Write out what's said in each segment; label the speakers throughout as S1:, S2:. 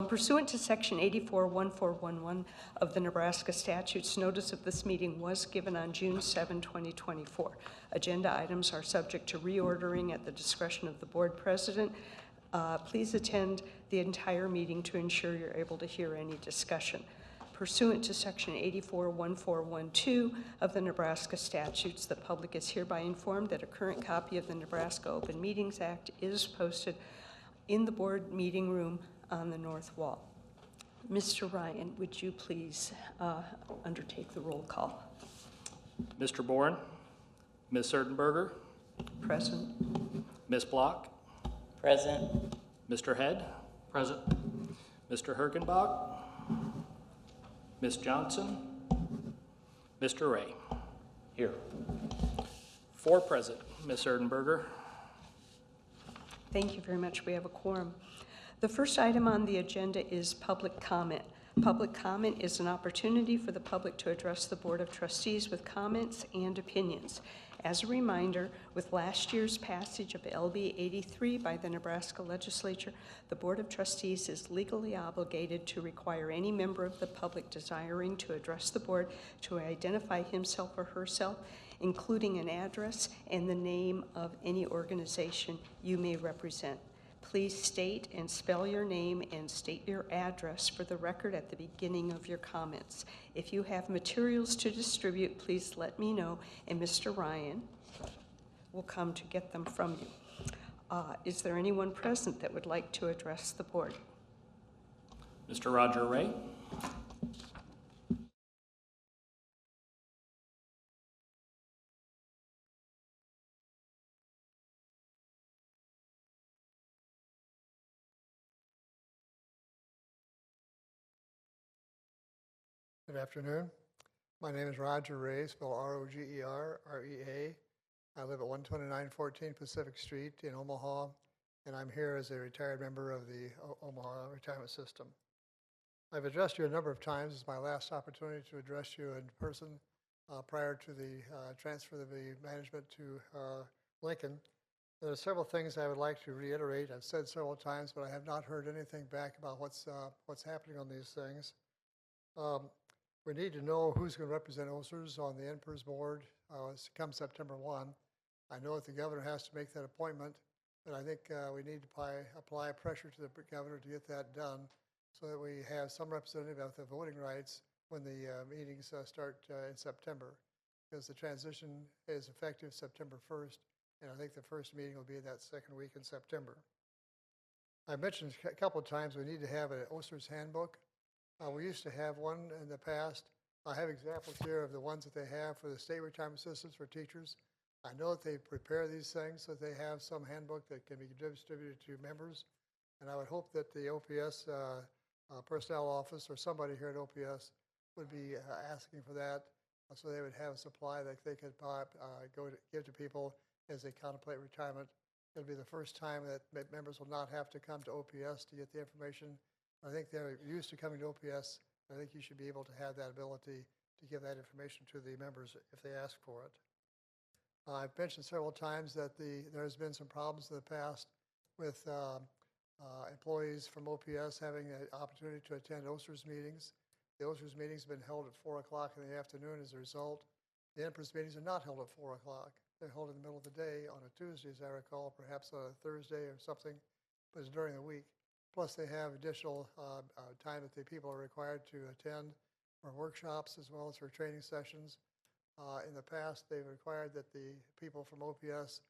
S1: Pursuant to Section 84-1411 of the Nebraska statutes, notice of this meeting was given on June 7, 2024. Agenda items are subject to reordering at the discretion of the board president. Please attend the entire meeting to ensure you're able to hear any discussion. Pursuant to Section 84-1412 of the Nebraska statutes, the public is hereby informed that a current copy of the Nebraska Open Meetings Act is posted in the board meeting room on the north wall. Mr. Ryan, would you please undertake the roll call?
S2: Mr. Bourne, Ms. Erdenberger,
S1: Present.
S2: Ms. Block,
S3: Present.
S2: Mr. Head, present. Mr. Hergenbach, Ms. Johnson, Mr. Ray.
S3: Here.
S1: 4 present. Ms. Erdenberger. Thank you very much. We have a quorum. The first item on the agenda is public comment. Public comment is an opportunity for the public to address the Board of Trustees with comments and opinions. As a reminder, with last year's passage of LB 83 by the Nebraska Legislature, the Board of Trustees is legally obligated to require any member of the public desiring to address the board to identify himself or herself, including an address and the name of any organization you may represent. Please state and spell your name and state your address for the record at the beginning of your comments. If you have materials to distribute, please let me know, and Mr. Ryan will come to get them from you. Is there anyone present that would like to address the board?
S2: Mr. Roger Ray.
S4: Good afternoon. My name is Roger Ray, spelled R-O-G-E-R-R-E-A. I live at 12914 Pacific Street in Omaha, and I'm here as a retired member of the Omaha retirement system. I've addressed you a number of times. It's my last opportunity to address you in person prior to the transfer of the management to Lincoln. There are several things I would like to reiterate. I've said several times, but I have not heard anything back about what's happening on these things. We need to know who's going to represent OSERS on the NPERS board come September 1. I know that the governor has to make that appointment, but I think we need to apply pressure to the governor to get that done so that we have some representative of the voting rights when the meetings start in September, because the transition is effective September 1st, and I think the first meeting will be that second week in September. I mentioned a couple of times we need to have an OSERS handbook. We used to have one in the past. I have examples here of the ones that they have for the state retirement systems for teachers. I know that they prepare these things so that they have some handbook that can be distributed to members. And I would hope that the OPS personnel office or somebody here at OPS would be asking for that so they would have a supply that they could give to people as they contemplate retirement. It'll be the first time that members will not have to come to OPS to get the information. I think they're used to coming to OPS. I think you should be able to have that ability to give that information to the members if they ask for it. I've mentioned several times that there's been some problems in the past with employees from OPS having an opportunity to attend OSERS meetings. The OSERS meetings have been held at 4 o'clock in the afternoon as a result. The NPERS meetings are not held at 4 o'clock. They're held in the middle of the day on a Tuesday, as I recall, perhaps on a Thursday or something, but it's during the week. Plus, they have additional time that the people are required to attend for workshops as well as for training sessions. In the past, they've required that the people from OPS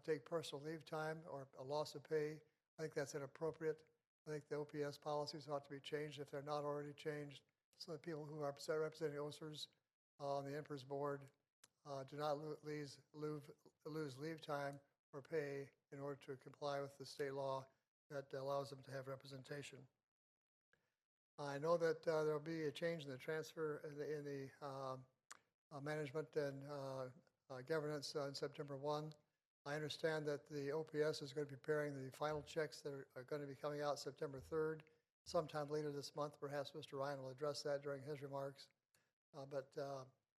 S4: take personal leave time or a loss of pay. I think that's inappropriate. I think the OPS policies ought to be changed if they're not already changed, so that people who are representing OSERS on the NPERS board do not lose leave time or pay in order to comply with the state law that allows them to have representation. I know that there will be a change in the transfer in the management and governance on September 1. I understand that the OPS is going to be preparing the final checks that are going to be coming out September 3rd. Sometime later this month, perhaps Mr. Ryan will address that during his remarks. But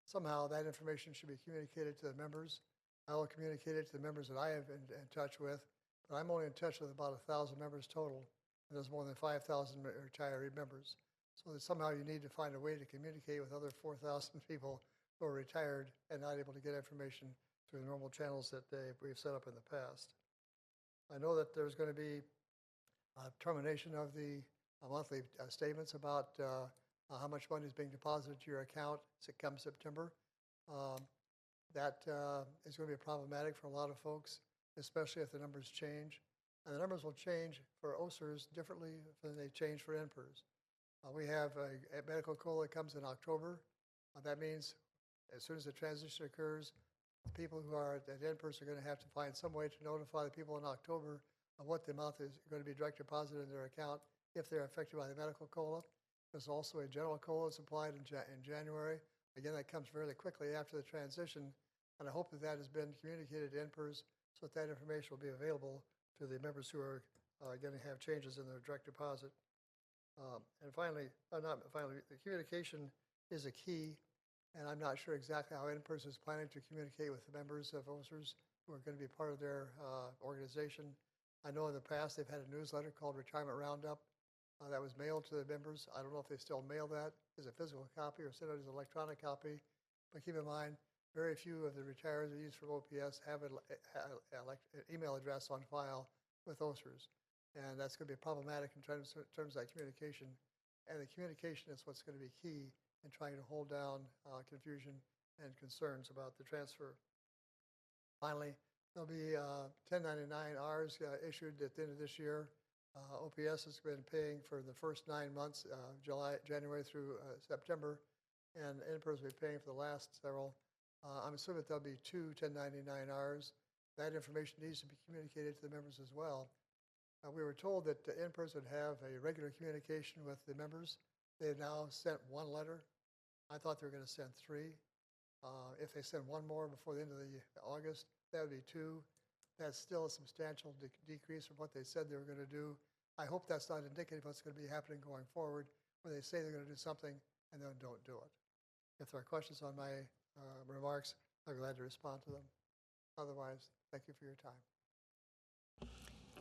S4: somehow that information should be communicated to the members. I will communicate it to the members that I have in touch with. But I'm only in touch with about 1,000 members total. and there's more than 5,000 retiree members. So that somehow you need to find a way to communicate with other 4,000 people who are retired and not able to get information through the normal channels that we've set up in the past. I know that there's going to be a termination of the monthly statements about how much money is being deposited to your account come September. That is going to be problematic for a lot of folks, especially if the numbers change. And the numbers will change for OSERS differently than they change for NPERS. We have a medical COLA that comes in October. That means as soon as the transition occurs, the people who are at NPERS are going to have to find some way to notify the people in October of what the amount is going to be direct deposited in their account if they're affected by the medical COLA. There's also a general COLA that's applied in January. Again, that comes fairly quickly after the transition, and I hope that that has been communicated to NPERS so that that information will be available to the members who are going to have changes in their direct deposit. And finally, the communication is a key, and I'm not sure exactly how NPERS is planning to communicate with the members of OSERS who are going to be part of their organization. I know in the past they've had a newsletter called Retirement Roundup that was mailed to the members. I don't know if they still mail that as a physical copy or send it as an electronic copy, but keep in mind, very few of the retirees that use from OPS have an email address on file with OSERS. And that's going to be problematic in terms of that communication. And the communication is what's going to be key in trying to hold down confusion and concerns about the transfer. Finally, there'll be 1099-Rs issued at the end of this year. OPS has been paying for the first 9 months, January through September, and NPERS will be paying for the last several. I'm assuming that there'll be 2 1099-Rs. That information needs to be communicated to the members as well. We were told that NPERS would have a regular communication with the members. They've now sent 1 letter. I thought they were going to send 3. If they send 1 more before the end of August, that would be 2. That's still a substantial decrease from what they said they were going to do. I hope that's not indicative of what's going to be happening going forward, where they say they're going to do something and then don't do it. If there are questions on my remarks, I'm glad to respond to them. Otherwise, thank you for your time.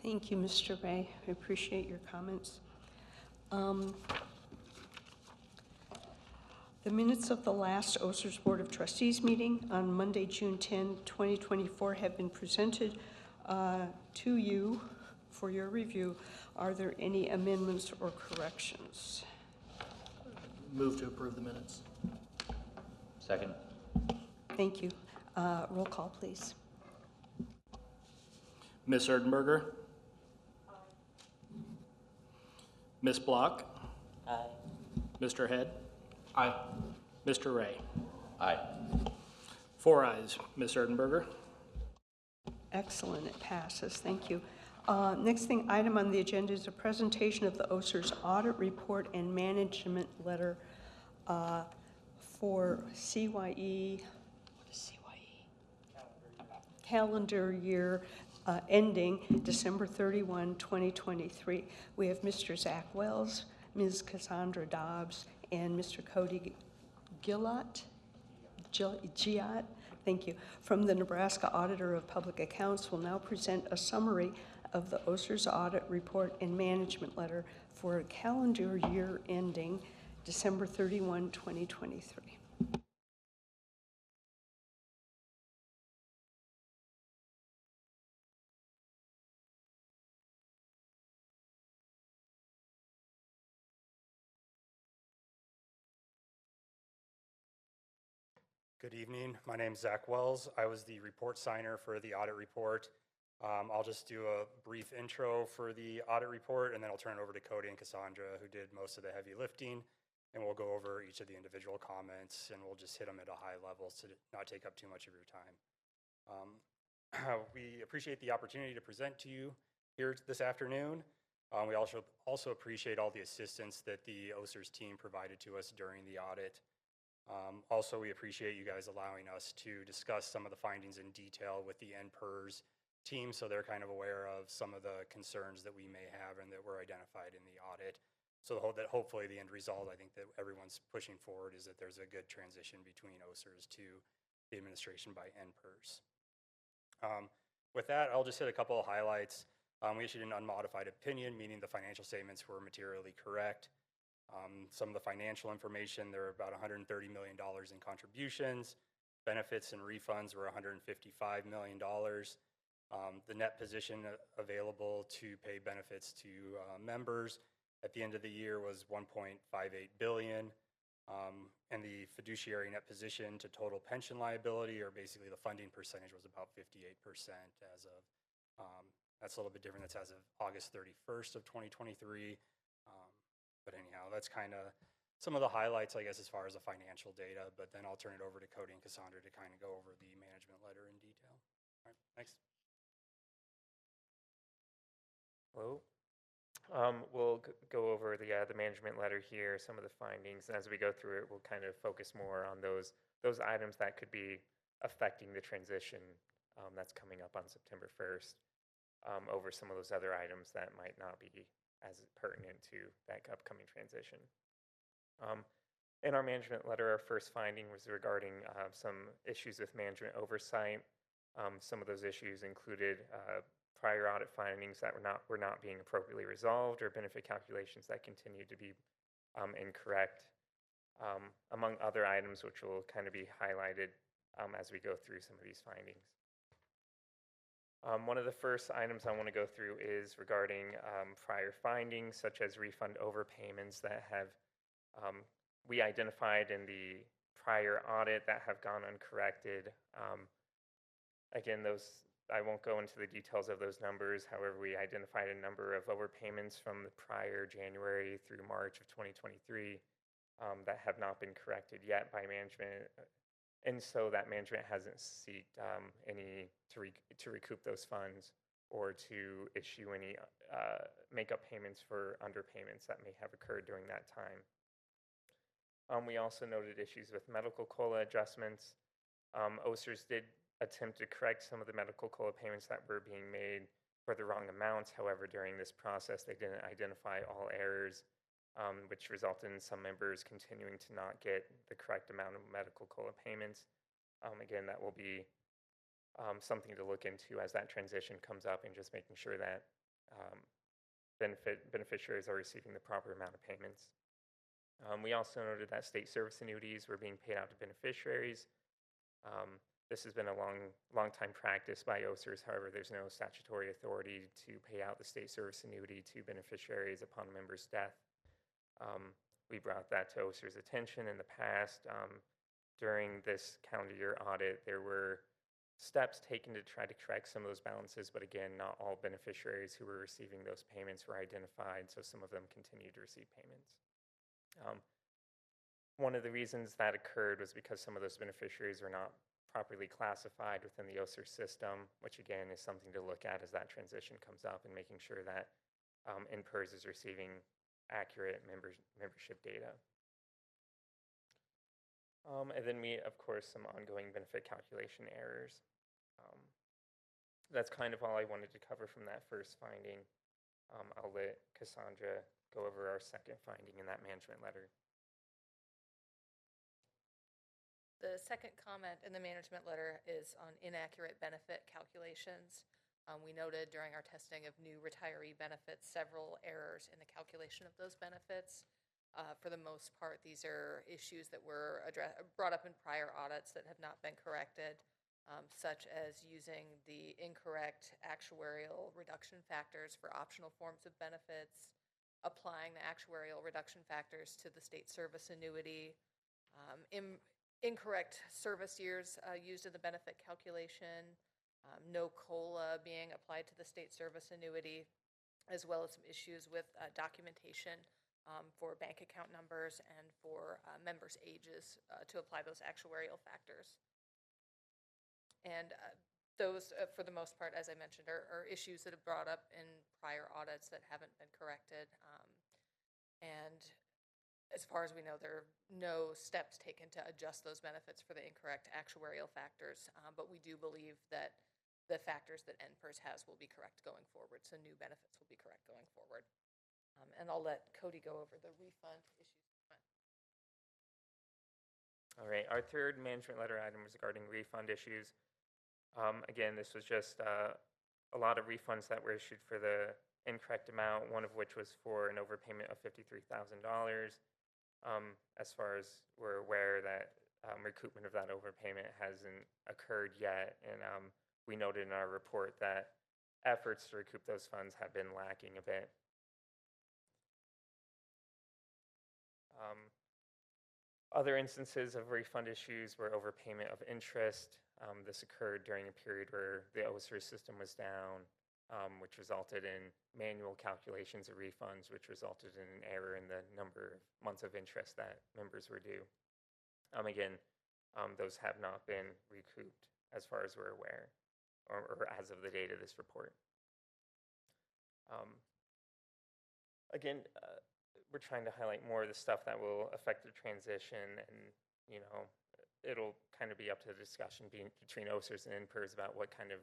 S1: Thank you, Mr. Ray. I appreciate your comments. The minutes of the last OSERS Board of Trustees meeting on Monday, June 10, 2024 have been presented to you for your review. Are there any amendments or corrections?
S2: Move to approve the minutes.
S3: Second.
S1: Thank you. Roll call, please.
S2: Ms. Erdenberger? Aye. Ms. Block?
S3: Aye.
S2: Mr. Head?
S3: Aye.
S2: Mr. Ray?
S3: Aye.
S2: 4 ayes. Ms. Erdenberger?
S1: Excellent, it passes. Thank you. Next item on the agenda is a presentation of the OSERS audit report and management letter for CYE, what is CYE? Calendar year ending December 31, 2023. We have Mr. Zach Wells, Ms. Cassandra Dobbs, and Mr. Cody Giat, thank you, from the Nebraska Auditor of Public Accounts will now present a summary of the OSERS audit report and management letter for a calendar year ending December 31, 2023.
S5: Good evening. My name is Zach Wells. I was the report signer for the audit report. I'll just do a brief intro for the audit report, and then I'll turn it over to Cody and Cassandra, who did most of the heavy lifting, and we'll go over each of the individual comments, and we'll just hit them at a high level to not take up too much of your time. We appreciate the opportunity to present to you here this afternoon. We also appreciate all the assistance that the OSERS team provided to us during the audit. Also, we appreciate you guys allowing us to discuss some of the findings in detail with the NPERS team, so they're kind of aware of some of the concerns that we may have and that were identified in the audit. So that hopefully the end result, I think that everyone's pushing forward, is that there's a good transition between OSERS to the administration by NPERS. With that, I'll just hit a couple of highlights. We issued an unmodified opinion, meaning the financial statements were materially correct. Some of the financial information, there were about $130 million in contributions. Benefits and refunds were $155 million. The net position available to pay benefits to members at the end of the year was $1.58 billion. And the fiduciary net position to total pension liability, or basically the funding percentage, was about 58% as of, that's a little bit different. That's as of August 31st of 2023. But anyhow, that's kind of some of the highlights, I guess, as far as the financial data. But then I'll turn it over to Cody and Cassandra to kind of go over the management letter in detail. All right, thanks.
S6: Hello. We'll go over the management letter here, some of the findings, and as we go through it, we'll kind of focus more on those items that could be affecting the transition that's coming up on September 1st, over some of those other items that might not be as pertinent to that upcoming transition. In our management letter, our first finding was regarding some issues with management oversight. Some of those issues included prior audit findings that were not being appropriately resolved, or benefit calculations that continued to be incorrect, among other items which will kind of be highlighted as we go through some of these findings. One of the first items I want to go through is regarding prior findings, such as refund overpayments that have we identified in the prior audit that have gone uncorrected. Again, I won't go into the details of those numbers. However, we identified a number of overpayments from the prior January through March of 2023 that have not been corrected yet by management. And so that management hasn't sought any to recoup those funds, or to issue any make-up payments for underpayments that may have occurred during that time. We also noted issues with medical COLA adjustments. OSERS did attempt to correct some of the medical COLA payments that were being made for the wrong amounts. However, during this process, they didn't identify all errors, which resulted in some members continuing to not get the correct amount of medical COLA payments. Again, that will be something to look into as that transition comes up, and just making sure that beneficiaries are receiving the proper amount of payments. We also noted that state service annuities were being paid out to beneficiaries. This has been a long time practice by OSERS. However, there's no statutory authority to pay out the state service annuity to beneficiaries upon a member's death. We brought that to OSERS' attention in the past. During this calendar year audit, there were steps taken to try to correct some of those balances, but again, not all beneficiaries who were receiving those payments were identified, so some of them continued to receive payments. One of the reasons that occurred was because some of those beneficiaries were not properly classified within the OSERS system, which again is something to look at as that transition comes up, and making sure that NPERS is receiving accurate membership data. And then of course, some ongoing benefit calculation errors. That's kind of all I wanted to cover from that first finding. I'll let Cassandra go over our second finding in that management letter.
S7: The second comment in the management letter is on inaccurate benefit calculations. We noted during our testing of new retiree benefits several errors in the calculation of those benefits. For the most part, these are issues that were brought up in prior audits that have not been corrected, such as using the incorrect actuarial reduction factors for optional forms of benefits, applying the actuarial reduction factors to the state service annuity, incorrect service years used in the benefit calculation, no COLA being applied to the state service annuity, as well as some issues with documentation for bank account numbers and for members' ages to apply those actuarial factors. And those, for the most part, as I mentioned, are issues that have brought up in prior audits that haven't been corrected. And as far as we know, there are no steps taken to adjust those benefits for the incorrect actuarial factors, but we do believe that the factors that NPERS has will be correct going forward, so new benefits will be correct going forward. And I'll let Cody go over the refund issues.
S6: All right, our third management letter item was regarding refund issues. Again, this was just a lot of refunds that were issued for the incorrect amount, one of which was for an overpayment of $53,000. As far as we're aware that recoupment of that overpayment hasn't occurred yet, and we noted in our report that efforts to recoup those funds have been lacking a bit. Other instances of refund issues were overpayment of interest. This occurred during a period where the OSERS system was down, which resulted in manual calculations of refunds, which resulted in an error in the number of months of interest that members were due. Again, those have not been recouped as far as we're aware, or as of the date of this report. Again, we're trying to highlight more of the stuff that will affect the transition, and it'll kind of be up to the discussion between OSERS and NPERS about what kind of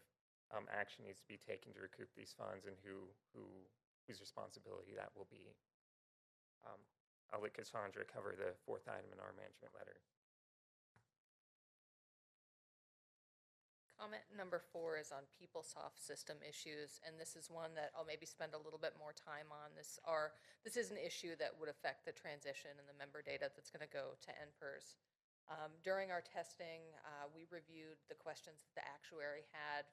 S6: action needs to be taken to recoup these funds and whose responsibility that will be. I'll let Cassandra cover the fourth item in our management letter.
S7: Comment number 4 is on PeopleSoft system issues, and this is one that I'll maybe spend a little bit more time on. This is an issue that would affect the transition and the member data that's going to go to NPERS. During our testing, we reviewed the questions that the actuary had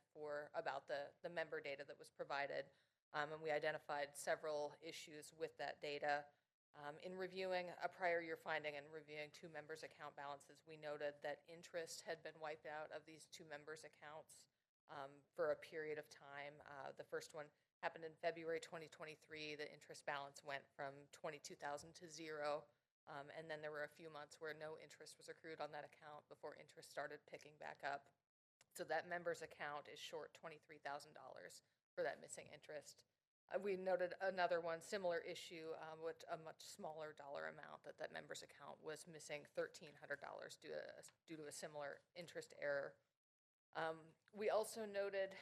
S7: about the member data that was provided, and we identified several issues with that data. In reviewing a prior year finding and reviewing 2 members' account balances, we noted that interest had been wiped out of these 2 members' accounts for a period of time. The first one happened in February 2023. The interest balance went from $22,000 to 0. And then there were a few months where no interest was accrued on that account before interest started picking back up. So that member's account is short $23,000 for that missing interest. We noted another one, similar issue with a much smaller dollar amount, that member's account was missing $1,300 due to a similar interest error. We also noted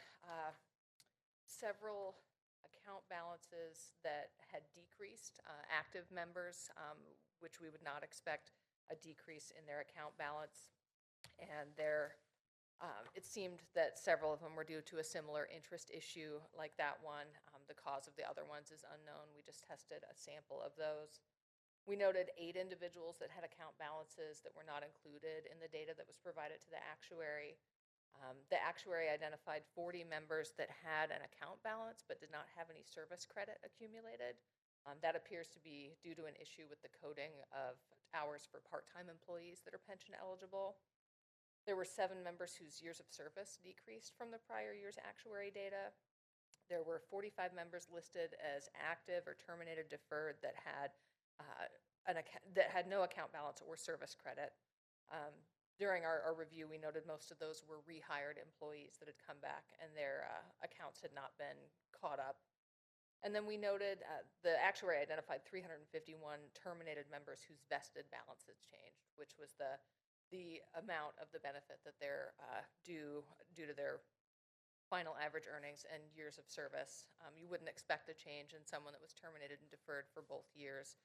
S7: several account balances that had decreased, active members, which we would not expect a decrease in their account balance. And it seemed that several of them were due to a similar interest issue like that one. The cause of the other ones is unknown. We just tested a sample of those. We noted 8 individuals that had account balances that were not included in the data that was provided to the actuary. The actuary identified 40 members that had an account balance but did not have any service credit accumulated. That appears to be due to an issue with the coding of hours for part-time employees that are pension eligible. There were 7 members whose years of service decreased from the prior year's actuary data. There were 45 members listed as active or terminated deferred that had no account balance or service credit. During our review, we noted most of those were rehired employees that had come back and their accounts had not been caught up. And then we noted the actuary identified 351 terminated members whose vested balance had changed, which was the amount of the benefit that they're due to their final average earnings and years of service. You wouldn't expect a change in someone that was terminated and deferred for both years.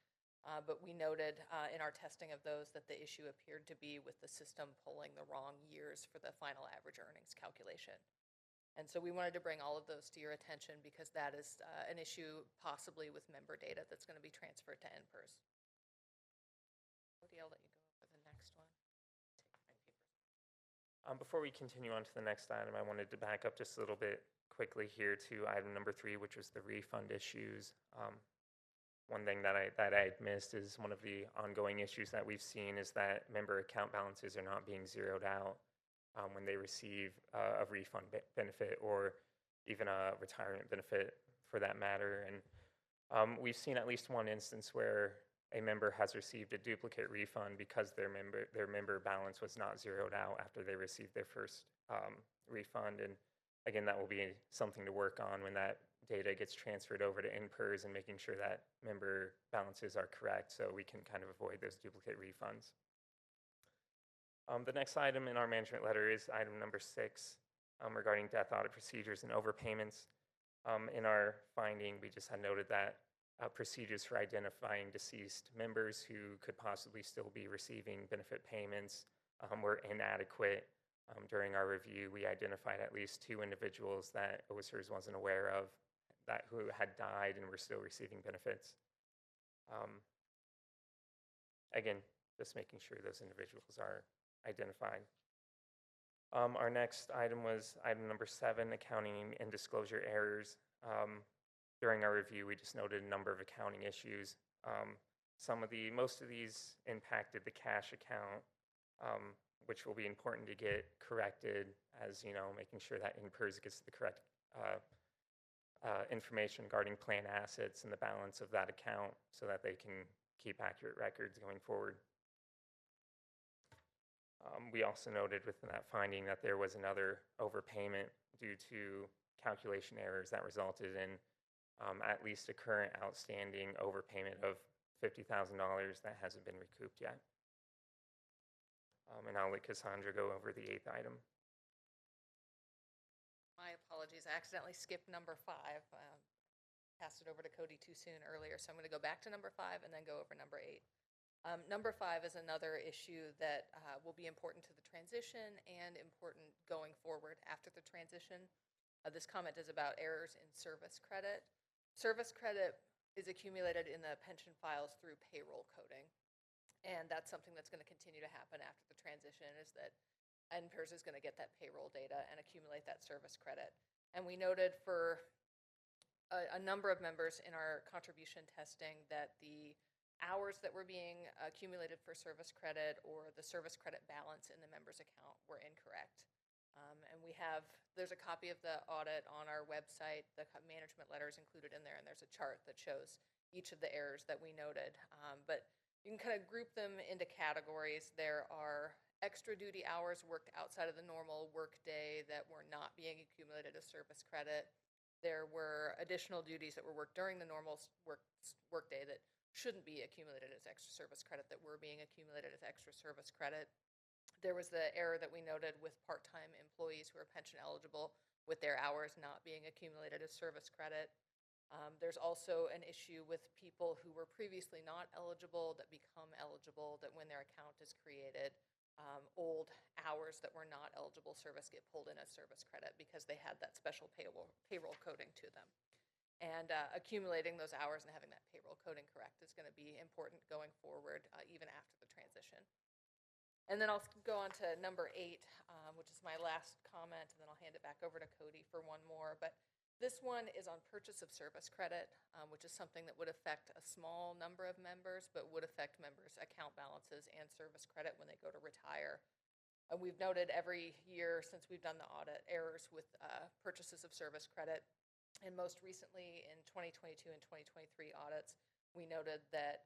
S7: But we noted in our testing of those that the issue appeared to be with the system pulling the wrong years for the final average earnings calculation. And so we wanted to bring all of those to your attention because that is an issue possibly with member data that's going to be transferred to NPERS. Cody, I'll let you go for the next one.
S6: Before we continue on to the next item, I wanted to back up just a little bit quickly here to item number 3, which was the refund issues. One thing that I had missed is one of the ongoing issues that we've seen is that member account balances are not being zeroed out when they receive a refund benefit or even a retirement benefit for that matter. And we've seen at least one instance where a member has received a duplicate refund because their member balance was not zeroed out after they received their first refund. And again, that will be something to work on when that data gets transferred over to NPERS and making sure that member balances are correct so we can kind of avoid those duplicate refunds. The next item in our management letter is item number 6 regarding death audit procedures and overpayments. In our finding, we just had noted that procedures for identifying deceased members who could possibly still be receiving benefit payments were inadequate. During our review, we identified at least 2 individuals that OSERS wasn't aware of who had died and were still receiving benefits. Again, just making sure those individuals are identified. Our next item was item number 7, accounting and disclosure errors. During our review, we just noted a number of accounting issues. Most of these impacted the cash account, which will be important to get corrected, as making sure that INPERS gets the correct information regarding plan assets and the balance of that account so that they can keep accurate records going forward. We also noted within that finding that there was another overpayment due to calculation errors that resulted in at least a current outstanding overpayment of $50,000 that hasn't been recouped yet. And I'll let Cassandra go over the 8th item.
S7: My apologies, I accidentally skipped number 5. Passed it over to Cody too soon earlier, so I'm going to go back to number 5 and then go over number 8. Number 5 is another issue that will be important to the transition and important going forward after the transition. This comment is about errors in service credit. Service credit is accumulated in the pension files through payroll coding, and that's something that's going to continue to happen after the transition, is that NPERS is going to get that payroll data and accumulate that service credit. And we noted for a number of members in our contribution testing that the hours that were being accumulated for service credit or the service credit balance in the member's account were incorrect. And there's a copy of the audit on our website. The management letter is included in there, and there's a chart that shows each of the errors that we noted. But you can kind of group them into categories. There are extra duty hours worked outside of the normal work day that were not being accumulated as service credit. There were additional duties that were worked during the normal work day that shouldn't be accumulated as extra service credit that were being accumulated as extra service credit. There was the error that we noted with part-time employees who are pension eligible with their hours not being accumulated as service credit. There's also an issue with people who were previously not eligible that become eligible, that when their account is created, old hours that were not eligible service get pulled in as service credit because they had that special payroll coding to them. And accumulating those hours and having that payroll coding correct is going to be important going forward, even after the transition. And then I'll go on to number 8, which is my last comment, and then I'll hand it back over to Cody for one more. But this one is on purchase of service credit, which is something that would affect a small number of members, but would affect members' account balances and service credit when they go to retire. We've noted every year since we've done the audit errors with purchases of service credit. And most recently in 2022 and 2023 audits, we noted that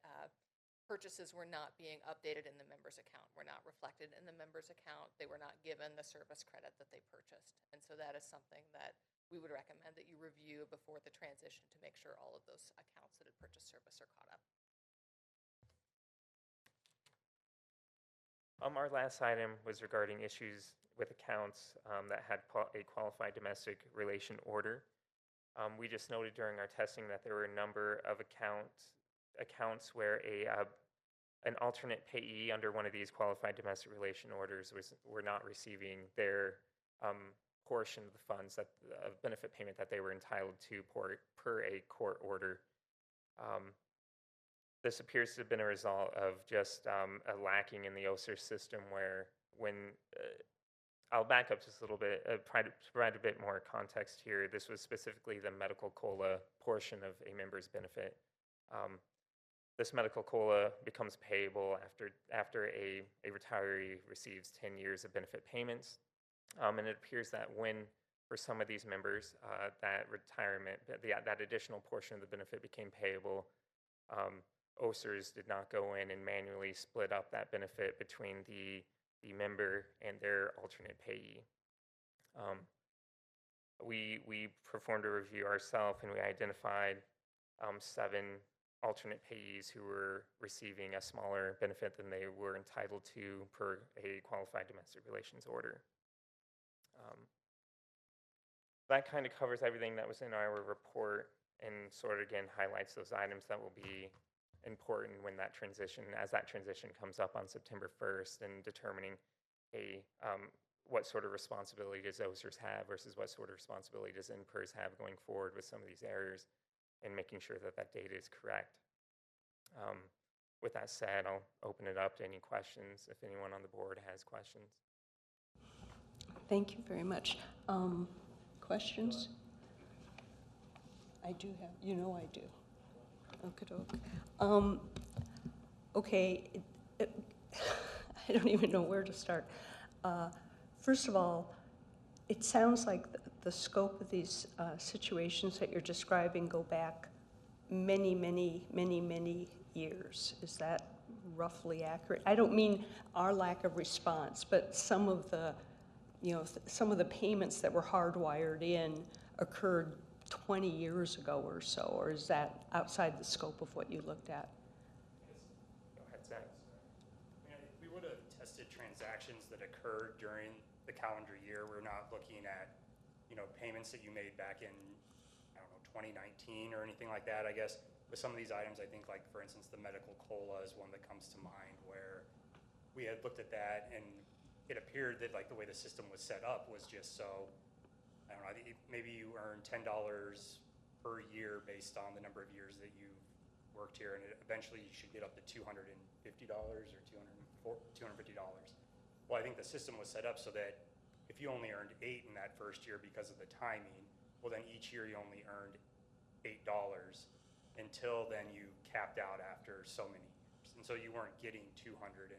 S7: purchases were not being updated in the member's account, were not reflected in the member's account. They were not given the service credit that they purchased. And so that is something that we would recommend that you review before the transition to make sure all of those accounts that had purchased service are caught up.
S6: Our last item was regarding issues with accounts that had a qualified domestic relation order. We just noted during our testing that there were a number of accounts where an alternate payee under one of these qualified domestic relation orders were not receiving their portion of the funds of benefit payment that they were entitled to per a court order. This appears to have been a result of just a lacking in the OSERS system, where I'll back up just a little bit, try to provide a bit more context here. This was specifically the medical COLA portion of a member's benefit. This medical COLA becomes payable after a retiree receives 10 years of benefit payments. And it appears that when, for some of these members, that additional portion of the benefit became payable, OSERS did not go in and manually split up that benefit between the member and their alternate payee. We performed a review ourselves, and we identified 7 alternate payees who were receiving a smaller benefit than they were entitled to per a qualified domestic relations order. That kind of covers everything that was in our report, and sort of again highlights those items that will be important when that transition, as that transition comes up on September 1st, and determining what sort of responsibility does OSERS have versus what sort of responsibility does NPERS have going forward with some of these errors and making sure that that data is correct. With that said, I'll open it up to any questions if anyone on the board has questions.
S1: Thank you very much. Questions? I do have, you know I do. Okey-doke. Okay, I don't even know where to start. First of all, it sounds like the scope of these situations that you're describing go back many, many, many, many years. Is that roughly accurate? I don't mean our lack of response, but some of the, some of the payments that were hardwired in occurred 20 years ago or so, or is that outside the scope of what you looked at?
S6: Go ahead, Zach.
S5: We would have tested transactions that occurred during the calendar year. We're not looking at, payments that you made back in, 2019 or anything like that. I guess with some of these items, I think like, for instance, the medical COLA is one that comes to mind where we had looked at that and it appeared that like the way the system was set up was just so, I don't know, maybe you earn $10 per year based on the number of years that you've worked here, and eventually you should get up to $250 or $250. Well, I think the system was set up so that if you only earned $8 in that first year because of the timing, well then each year you only earned $8 until then you capped out after so many years. And so you weren't getting $250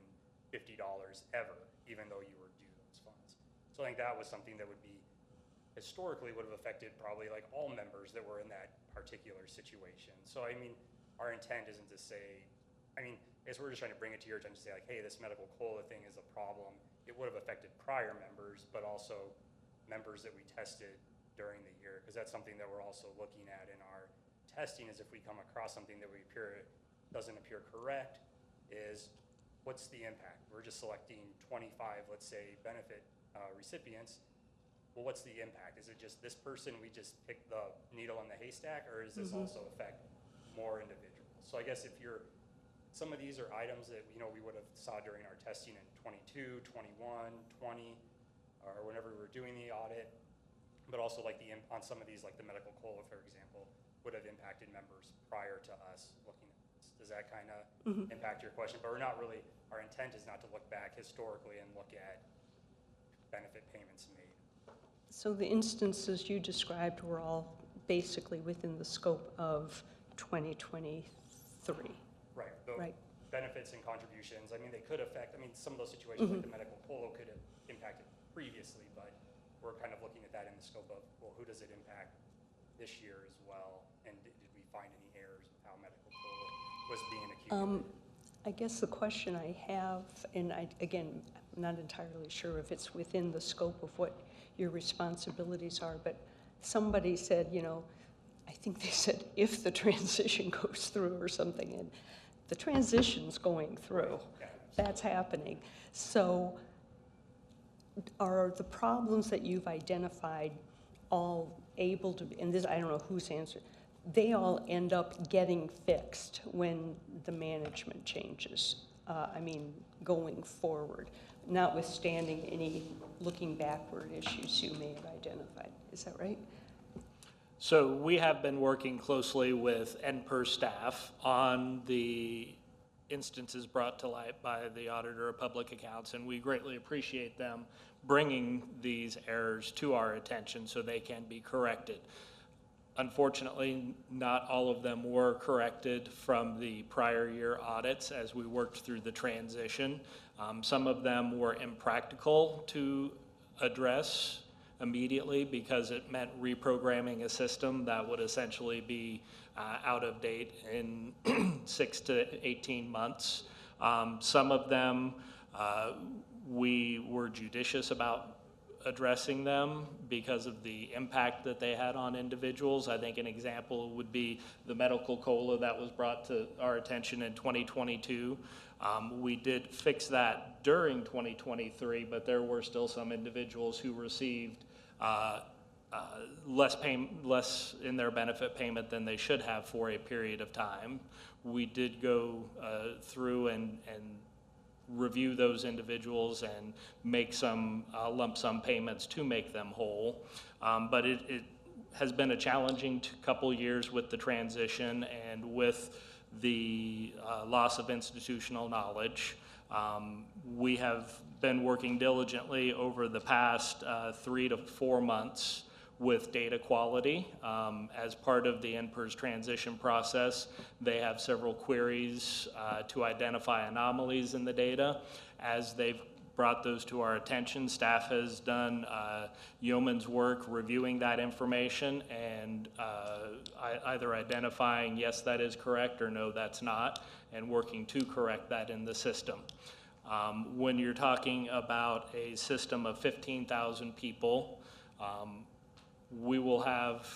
S5: ever, even though you were due those funds. So I think that was something that would be, historically would have affected probably like all members that were in that particular situation. So I mean, our intent isn't to say, I guess we're just trying to bring it to your attention to say like, hey, this medical COLA thing is a problem. It would have affected prior members, but also members that we tested during the year, because that's something that we're also looking at in our testing, is if we come across something that doesn't appear correct, is what's the impact? We're just selecting 25, let's say, benefit recipients. Well, what's the impact? Is it just this person, we just pick the needle in the haystack, or does this also affect more individuals? So I guess if some of these are items that we would have saw during our testing in 22, 21, 20, or whenever we were doing the audit, but also like on some of these, like the medical COLA, for example, would have impacted members prior to us looking at this. Does that kind of impact your question? But we're not really, our intent is not to look back historically and look at benefit payments made.
S1: So the instances you described were all basically within the scope of 2023.
S5: Right. The
S1: Right.
S5: benefits and contributions, they could affect, some of those situations like the medical COLA could have impacted previously, but we're kind of looking at that in the scope of, well, who does it impact this year as well? And did we find any errors with how medical COLA was being accumulated?
S1: I guess the question I have, and again, I'm not entirely sure if it's within the scope of what your responsibilities are, but somebody said, I think they said if the transition goes through or something, and the transition's going through.
S5: Yeah.
S1: That's happening. So are the problems that you've identified all able to be, and this, I don't know whose answer, they all end up getting fixed when the management changes, going forward, notwithstanding any looking backward issues you may have identified. Is that right?
S2: So we have been working closely with NPERS staff on the instances brought to light by the Auditor of Public Accounts, and we greatly appreciate them bringing these errors to our attention so they can be corrected. Unfortunately, not all of them were corrected from the prior year audits as we worked through the transition. Some of them were impractical to address immediately because it meant reprogramming a system that would essentially be out of date in 6 to 18 months. Some of them we were judicious about addressing them because of the impact that they had on individuals. I think an example would be the medical COLA that was brought to our attention in 2022. We did fix that during 2023, but there were still some individuals who received less in their benefit payment than they should have for a period of time. We did go through and review those individuals and make some lump sum payments to make them whole. But it has been a challenging couple years with the transition and with the loss of institutional knowledge. We have been working diligently over the past 3 to 4 months with data quality. As part of the NPERS transition process, they have several queries to identify anomalies in the data. As they've brought those to our attention, staff has done yeoman's work reviewing that information and either identifying, yes, that is correct, or no, that's not, and working to correct that in the system. When you're talking about a system of 15,000 people, we will have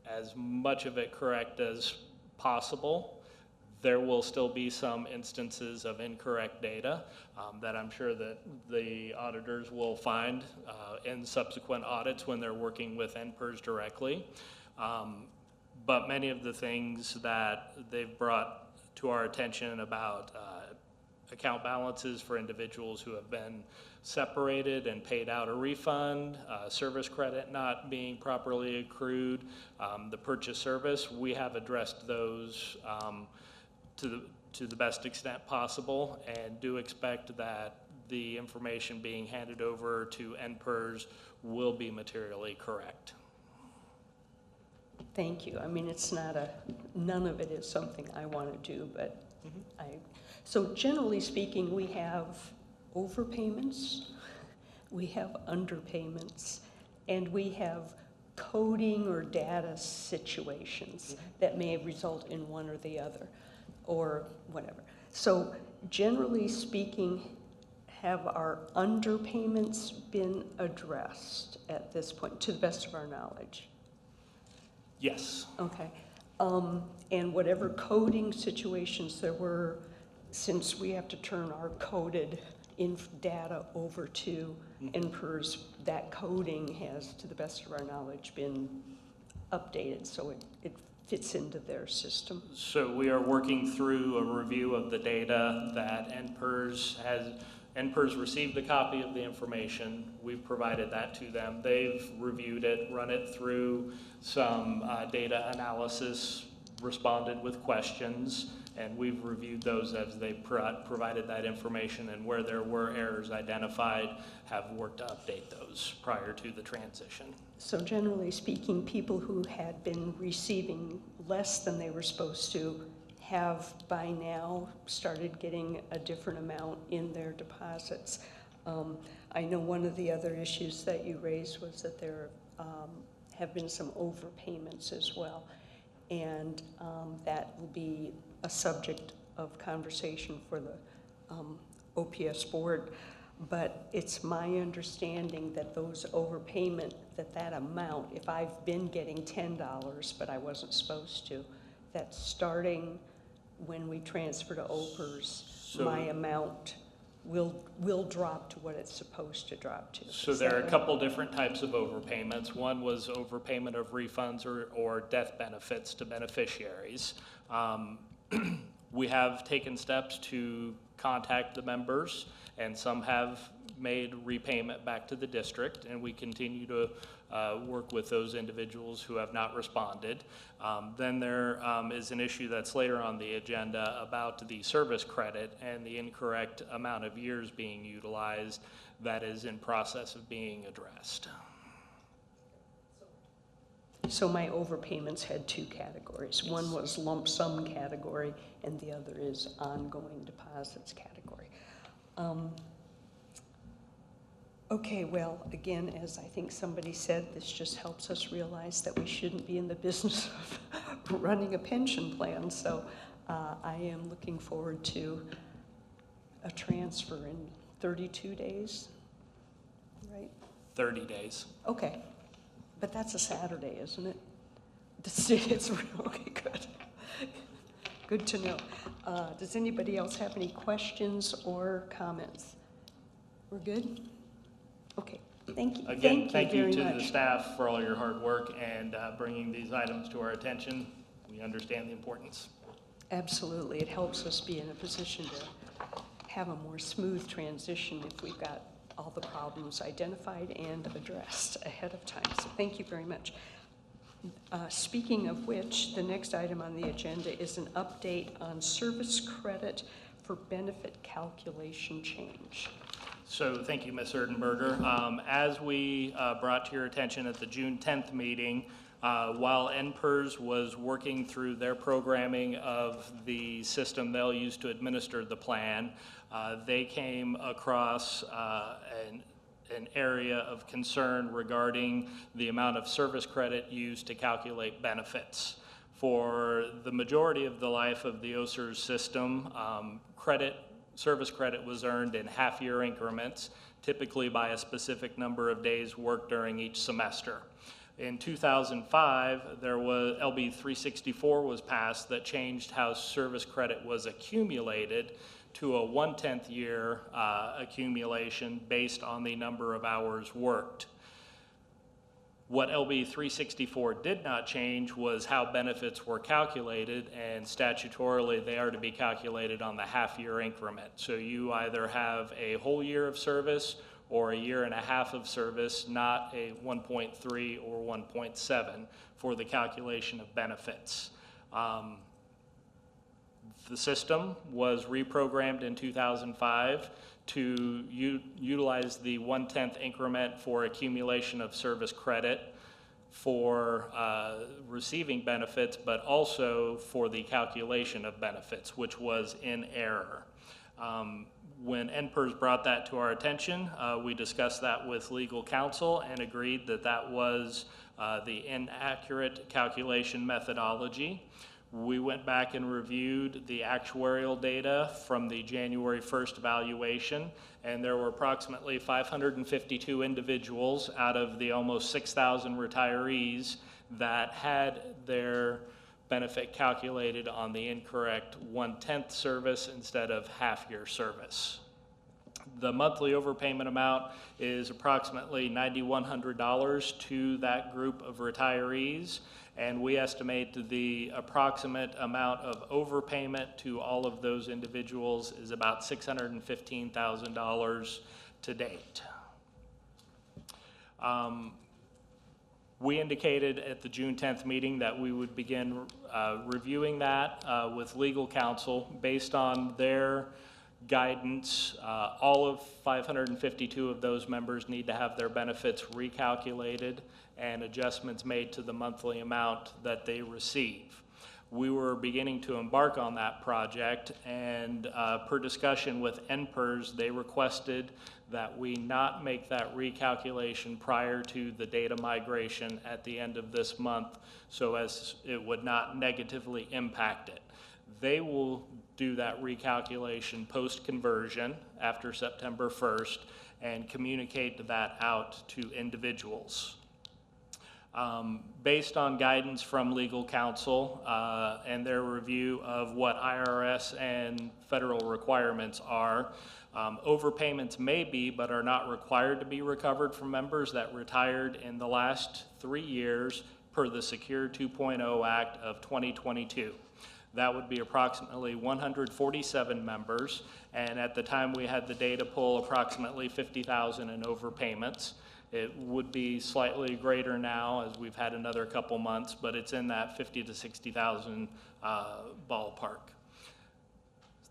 S2: as much of it correct as possible. There will still be some instances of incorrect data that I'm sure that the auditors will find in subsequent audits when they're working with NPERS directly. But many of the things that they've brought to our attention about account balances for individuals who have been separated and paid out a refund, service credit not being properly accrued, the purchase service, we have addressed those to the best extent possible, and do expect that the information being handed over to NPERS will be materially correct.
S1: Thank you. I mean, it's not none of it is something I want to do, but so generally speaking, we have overpayments, we have underpayments, and we have coding or data situations that may result in one or the other, or whatever. So generally speaking, have our underpayments been addressed at this point, to the best of our knowledge?
S2: Yes.
S1: Okay. And whatever coding situations there were, since we have to turn our coded data over to NPERS, that coding has, to the best of our knowledge, been updated so it fits into their system.
S2: So we are working through a review of the data that NPERS has. NPERS received a copy of the information. We've provided that to them. They've reviewed it, run it through some data analysis, responded with questions, and we've reviewed those as they provided that information, and where there were errors identified, have worked to update those prior to the transition.
S1: So generally speaking, people who had been receiving less than they were supposed to have by now started getting a different amount in their deposits. I know one of the other issues that you raised was that there have been some overpayments as well, and that will be a subject of conversation for the OPS board. But it's my understanding that those overpayment, that amount, if I've been getting $10 but I wasn't supposed to, that starting when we transfer to OPERS, my amount will drop to what it's supposed to drop to.
S2: So there are a couple different types of overpayments. One was overpayment of refunds or death benefits to beneficiaries. We have taken steps to contact the members, and some have made repayment back to the district, and we continue to work with those individuals who have not responded. Then there is an issue that's later on the agenda about the service credit and the incorrect amount of years being utilized that is in process of being addressed.
S1: So my overpayments had two categories. One was lump sum category, and the other is ongoing deposits category. Okay, well, again, as I think somebody said, this just helps us realize that we shouldn't be in the business of running a pension plan. So I am looking forward to a transfer in 32 days, right?
S2: 30 days.
S1: Okay, but that's a Saturday, isn't it? It's okay, good. Good to know. Does anybody else have any questions or comments? We're good? Okay, thank you.
S2: Again, thank you
S1: very
S2: to
S1: much.
S2: the staff for all your hard work and bringing these items to our attention. We understand the importance.
S1: Absolutely, it helps us be in a position to have a more smooth transition if we've got all the problems identified and addressed ahead of time. So thank you very much. Speaking of which, the next item on the agenda is an update on service credit for benefit calculation change.
S2: So thank you, Ms. Erdenberger. As we brought to your attention at the June 10th meeting, while NPERS was working through their programming of the system they'll use to administer the plan, they came across an area of concern regarding the amount of service credit used to calculate benefits. For the majority of the life of the OSERS system, service credit was earned in half-year increments, typically by a specific number of days worked during each semester. In 2005, there was LB 364 was passed that changed how service credit was accumulated to a 1/10 year accumulation based on the number of hours worked. What LB 364 did not change was how benefits were calculated, and statutorily they are to be calculated on the half-year increment. So you either have a whole year of service or a year and a half of service, not a 1.3 or 1.7 for the calculation of benefits. The system was reprogrammed in 2005 to utilize the 1/10 increment for accumulation of service credit for receiving benefits, but also for the calculation of benefits, which was in error. When NPERS brought that to our attention, we discussed that with legal counsel and agreed that that was the inaccurate calculation methodology. We went back and reviewed the actuarial data from the January 1st valuation, and there were approximately 552 individuals out of the almost 6,000 retirees that had their benefit calculated on the incorrect 1/10 service instead of half-year service. The monthly overpayment amount is approximately $9,100 to that group of retirees, and we estimate the approximate amount of overpayment to all of those individuals is about $615,000 to date. We indicated at the June 10th meeting that we would begin reviewing that with legal counsel. Based on their guidance, all of 552 of those members need to have their benefits recalculated and adjustments made to the monthly amount that they receive. We were beginning to embark on that project, and per discussion with NPERS, they requested that we not make that recalculation prior to the data migration at the end of this month, so as it would not negatively impact it. They will do that recalculation post-conversion after September 1st and communicate that out to individuals. Based on guidance from legal counsel and their review of what IRS and federal requirements are, overpayments may be but are not required to be recovered from members that retired in the last 3 years per the Secure 2.0 Act of 2022. That would be approximately 147 members, and at the time we had the data pull, approximately 50,000 in overpayments. It would be slightly greater now as we've had another couple months, but it's in that 50 to 60,000 ballpark.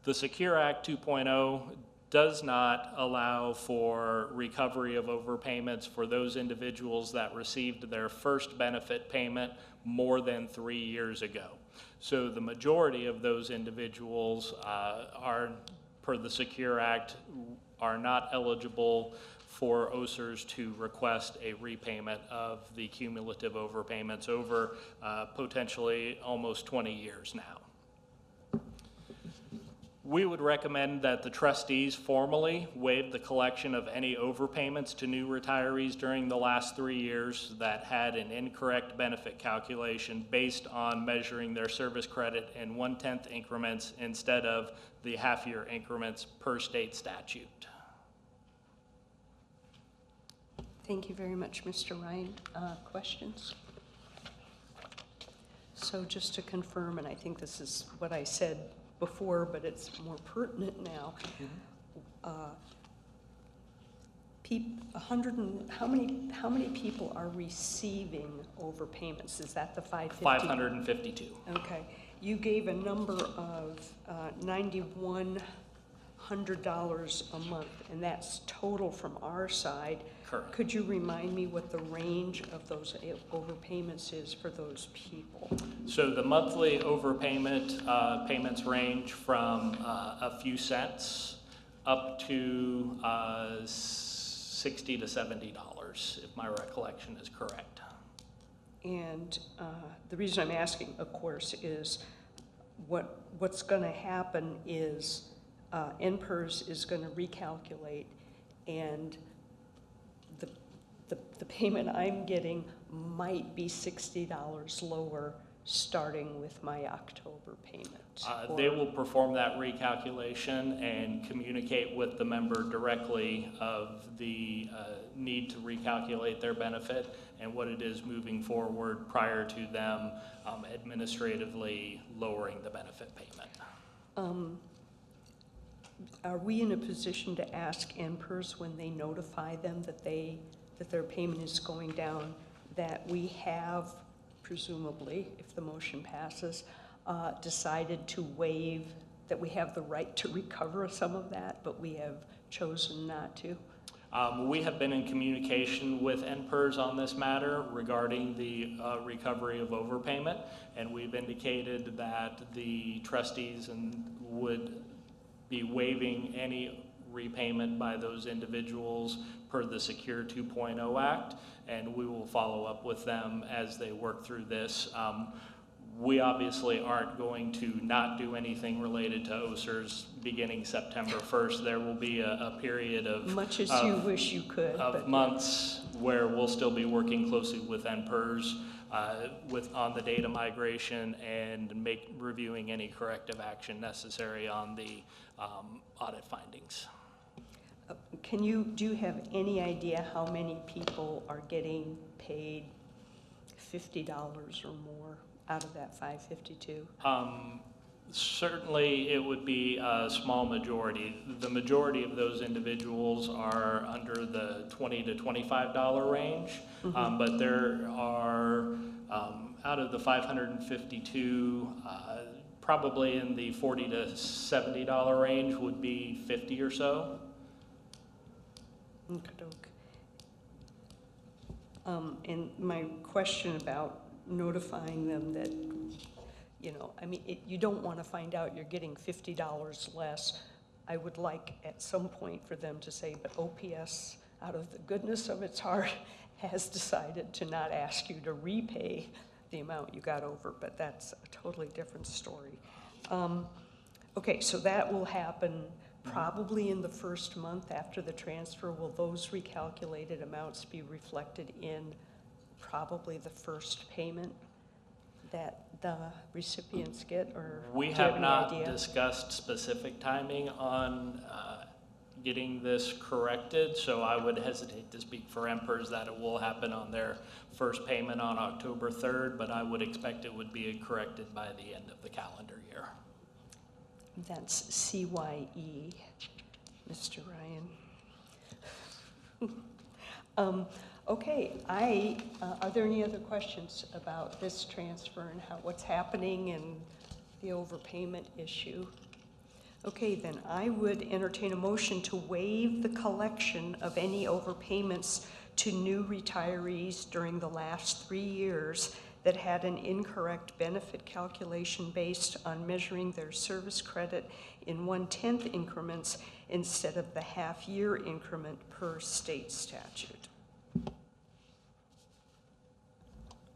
S2: The Secure Act 2.0 does not allow for recovery of overpayments for those individuals that received their first benefit payment more than 3 years ago. So the majority of those individuals are, per the Secure Act, are not eligible for OSERS to request a repayment of the cumulative overpayments over potentially almost 20 years now. We would recommend that the trustees formally waive the collection of any overpayments to new retirees during the last 3 years that had an incorrect benefit calculation based on measuring their service credit in 1/10 increments instead of the half-year increments per state statute.
S1: Thank you very much, Mr. Ryan. Questions? So just to confirm, and I think this is what I said before, but it's more pertinent now. how many people are receiving overpayments? Is that the 550?
S2: 552.
S1: Okay. You gave a number of $9,100 a month, and that's total from our side.
S2: Correct.
S1: Could you remind me what the range of those overpayments is for those people?
S2: So the monthly overpayment payments range from a few cents up to $60 to $70, if my recollection is correct.
S1: And the reason I'm asking, of course, is what's going to happen is NPERS is going to recalculate, and the payment I'm getting might be $60 lower starting with my October payment.
S2: They will perform that recalculation and communicate with the member directly of the need to recalculate their benefit and what it is moving forward prior to them administratively lowering the benefit payment.
S1: Are we in a position to ask NPERS when they notify them that their payment is going down, that we have, presumably, if the motion passes, decided to waive, that we have the right to recover some of that, but we have chosen not to?
S2: We have been in communication with NPERS on this matter regarding the recovery of overpayment, and we've indicated that the trustees would be waiving any repayment by those individuals per the Secure 2.0 Act, and we will follow up with them as they work through this. We obviously aren't going to not do anything related to OSERS beginning September 1st. There will be a period of
S1: much as you wish you could,
S2: of months where we'll still be working closely with NPERS on the data migration and reviewing any corrective action necessary on the audit findings.
S1: do you have any idea how many people are getting paid $50 or more out of that 552?
S2: Certainly it would be a small majority. The majority of those individuals are under the $20 to $25 range, but there are, out of the 552, probably in the $40 to $70 range would be 50 or so.
S1: And my question about notifying them that, you don't want to find out you're getting $50 less. I would like at some point for them to say, but OPS, out of the goodness of its heart, has decided to not ask you to repay the amount you got over, but that's a totally different story. Okay, so that will happen probably in the first month after the transfer. Will those recalculated amounts be reflected in probably the first payment that the recipients get, or
S2: we
S1: do you
S2: have
S1: any
S2: not
S1: idea?
S2: discussed specific timing on getting this corrected, so I would hesitate to speak for NPERS that it will happen on their first payment on October 3rd, but I would expect it would be corrected by the end of the calendar year.
S1: That's CYE, Mr. Ryan. Okay, are there any other questions about this transfer and what's happening and the overpayment issue? Okay, then I would entertain a motion to waive the collection of any overpayments to new retirees during the last 3 years that had an incorrect benefit calculation based on measuring their service credit in 1/10 increments instead of the half-year increment per state statute.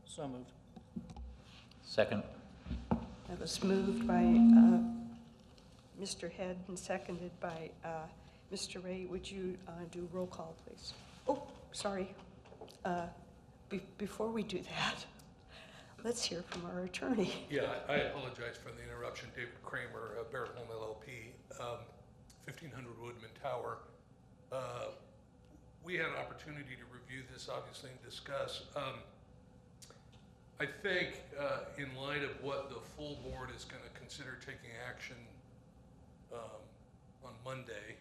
S2: So moved.
S3: Second.
S1: That was moved by Mr. Head and seconded by Mr. Ray. Would you do roll call, please? Oh, sorry. Before we do that, let's hear from our attorney.
S8: Yeah, I apologize for the interruption. David Kramer, Barrett Home LLP, 1500 Woodman Tower. We had an opportunity to review this, obviously, and discuss. I think in light of what the full board is going to consider taking action on Monday,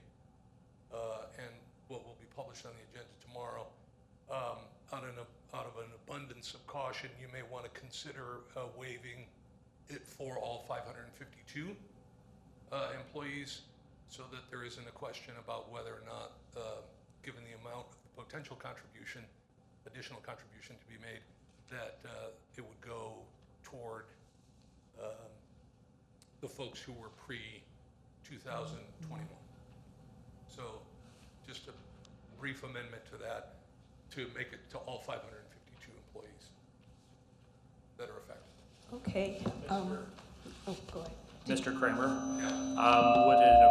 S8: abundance of caution, you may want to consider waiving it for all 552 employees, so that there isn't a question about whether or not, given the amount of potential contribution, additional contribution to be made, that it would go toward the folks who were pre-2021. So just a brief amendment to that to make it to all 552 employees that are affected.
S1: Okay. Oh, go ahead.
S2: Mr. Kramer,
S8: Yeah.
S2: would an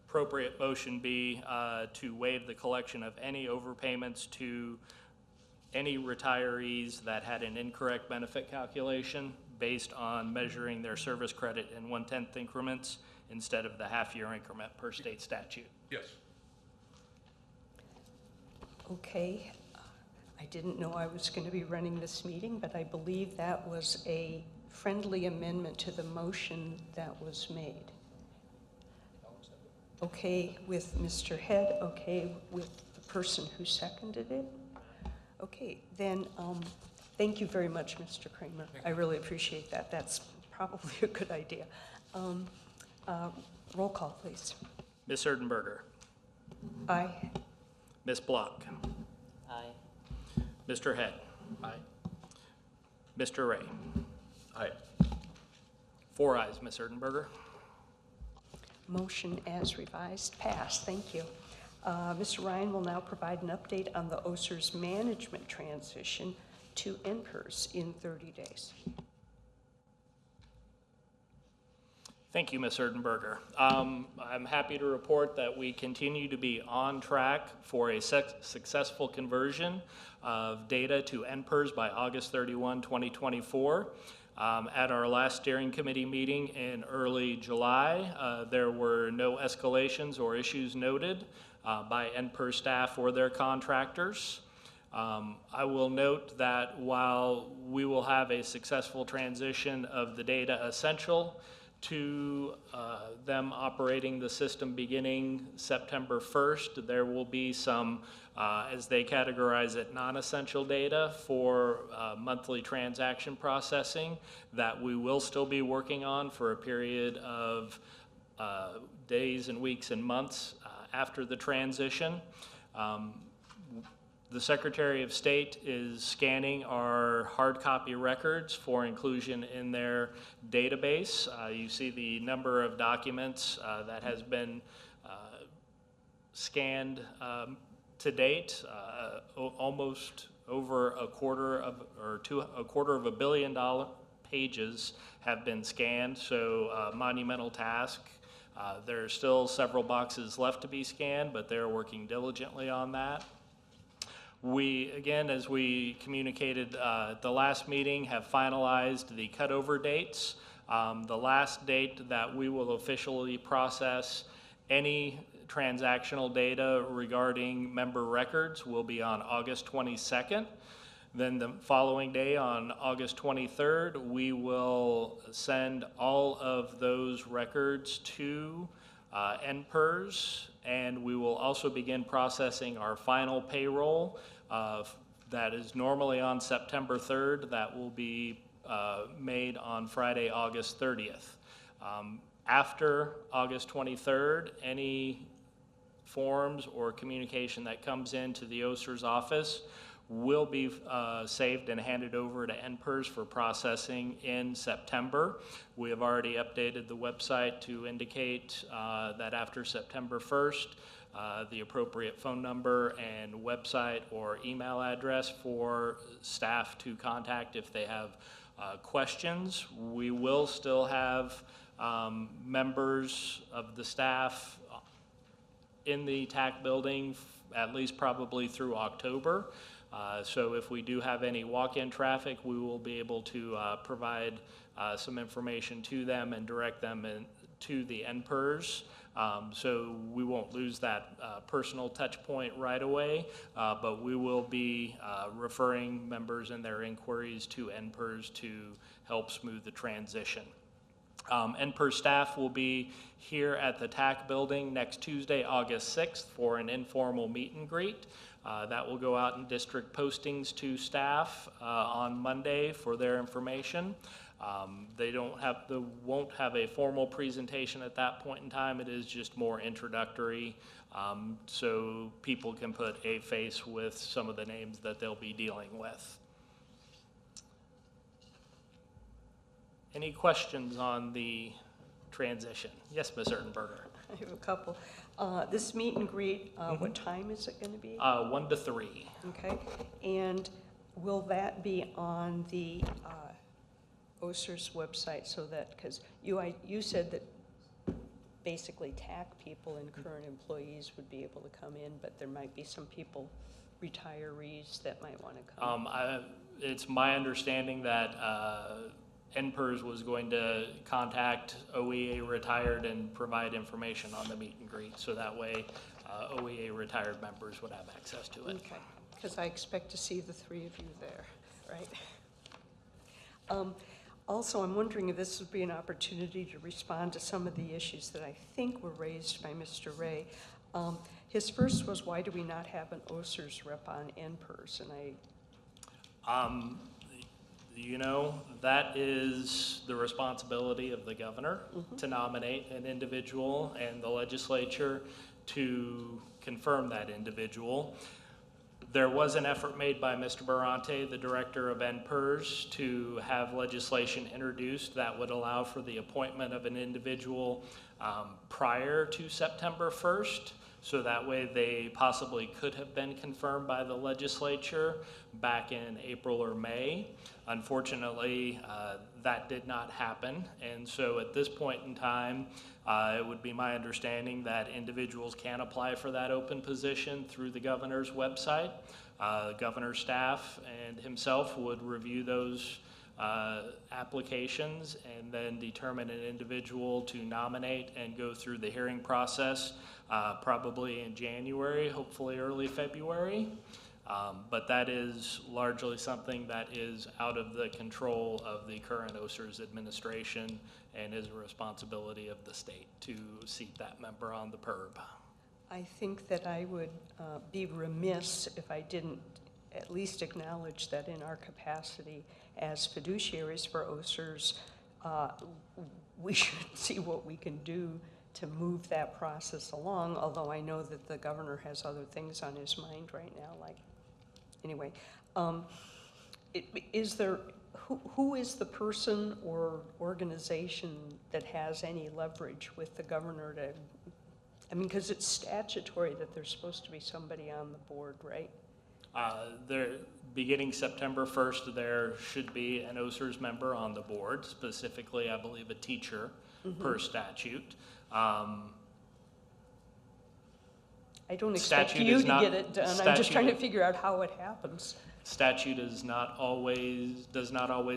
S2: appropriate motion be to waive the collection of any overpayments to any retirees that had an incorrect benefit calculation based on measuring their service credit in 1/10 increments instead of the half-year increment per state statute?
S8: Yes.
S1: Okay. I didn't know I was going to be running this meeting, but I believe that was a friendly amendment to the motion that was made. Okay with Mr. Head, okay with the person who seconded it? Okay, then thank you very much, Mr. Kramer. I really appreciate that. That's probably a good idea. Roll call, please.
S2: Ms. Erdenberger,
S1: Aye.
S2: Ms. Block,
S3: Aye.
S2: Mr. Head,
S3: Aye.
S2: Mr. Ray.
S3: Aye.
S2: 4 ayes, Ms. Erdenberger.
S1: Motion as revised passed. Thank you. Mr. Ryan will now provide an update on the OSERS management transition to NPERS in 30 days.
S2: Thank you, Ms. Erdenberger. I'm happy to report that we continue to be on track for a successful conversion of data to NPERS by August 31, 2024. At our last steering committee meeting in early July, there were no escalations or issues noted by NPERS staff or their contractors. I will note that while we will have a successful transition of the data essential to them operating the system beginning September 1st, there will be some, as they categorize it, non-essential data for monthly transaction processing that we will still be working on for a period of days and weeks and months after the transition. The Secretary of State is scanning our hard copy records for inclusion in their database. You see the number of documents that has been scanned to date, almost over a quarter of $250 million pages have been scanned, so monumental task. There are still several boxes left to be scanned, but they're working diligently on that. We, again, as we communicated at the last meeting, have finalized the cutover dates. The last date that we will officially process any transactional data regarding member records will be on August 22nd. Then the following day, on August 23rd, we will send all of those records to NPERS, and we will also begin processing our final payroll that is normally on September 3rd. That will be made on Friday, August 30th. After August 23rd, any forms or communication that comes into the OSERS office will be saved and handed over to NPERS for processing in September. We have already updated the website to indicate that after September 1st, the appropriate phone number and website or email address for staff to contact if they have questions. We will still have members of the staff in the TAC building at least probably through October. So if we do have any walk-in traffic, we will be able to provide some information to them and direct them to the NPERS. So we won't lose that personal touch point right away, but we will be referring members and their inquiries to NPERS to help smooth the transition. NPER staff will be here at the TAC building next Tuesday, August 6th for an informal meet and greet. That will go out in district postings to staff on Monday for their information. They won't have a formal presentation at that point in time. It is just more introductory, so people can put a face with some of the names that they'll be dealing with. Any questions on the transition? Yes, Ms. Erdenberger.
S1: I have a couple. This meet and greet, what time is it going to be?
S2: 1 to 3.
S1: Okay. And will that be on the OSERS website so that, because you said that basically TAC people and current employees would be able to come in, but there might be some people, retirees, that might want to come.
S2: It's my understanding that NPERS was going to contact OEA retired and provide information on the meet and greet, so that way OEA retired members would have access to it.
S1: Okay, because I expect to see the three of you there, right? Also, I'm wondering if this would be an opportunity to respond to some of the issues that I think were raised by Mr. Ray. His first was, why do we not have an OSERS rep on NPERS? And
S2: You know, that is the responsibility of the governor to nominate an individual and the legislature to confirm that individual. There was an effort made by Mr. Barante, the director of NPERS, to have legislation introduced that would allow for the appointment of an individual prior to September 1st. So that way they possibly could have been confirmed by the legislature back in April or May. Unfortunately, that did not happen. And so at this point in time, it would be my understanding that individuals can apply for that open position through the governor's website. Governor's staff and himself would review those applications and then determine an individual to nominate and go through the hearing process, probably in January, hopefully early February. But that is largely something that is out of the control of the current OSERS administration and is a responsibility of the state to seat that member on the PERB.
S1: I think that I would be remiss if I didn't at least acknowledge that in our capacity as fiduciaries for OSERS, we should see what we can do to move that process along, although I know that the governor has other things on his mind right now, like, anyway. Who is the person or organization that has any leverage with the governor to, I mean, because it's statutory that there's supposed to be somebody on the board, right? Beginning
S2: September 1st, there should be an OSERS member on the board, specifically, I believe, a teacher per statute.
S1: I don't expect you to get it done. I'm just trying to figure out how it happens.
S2: Statute does not always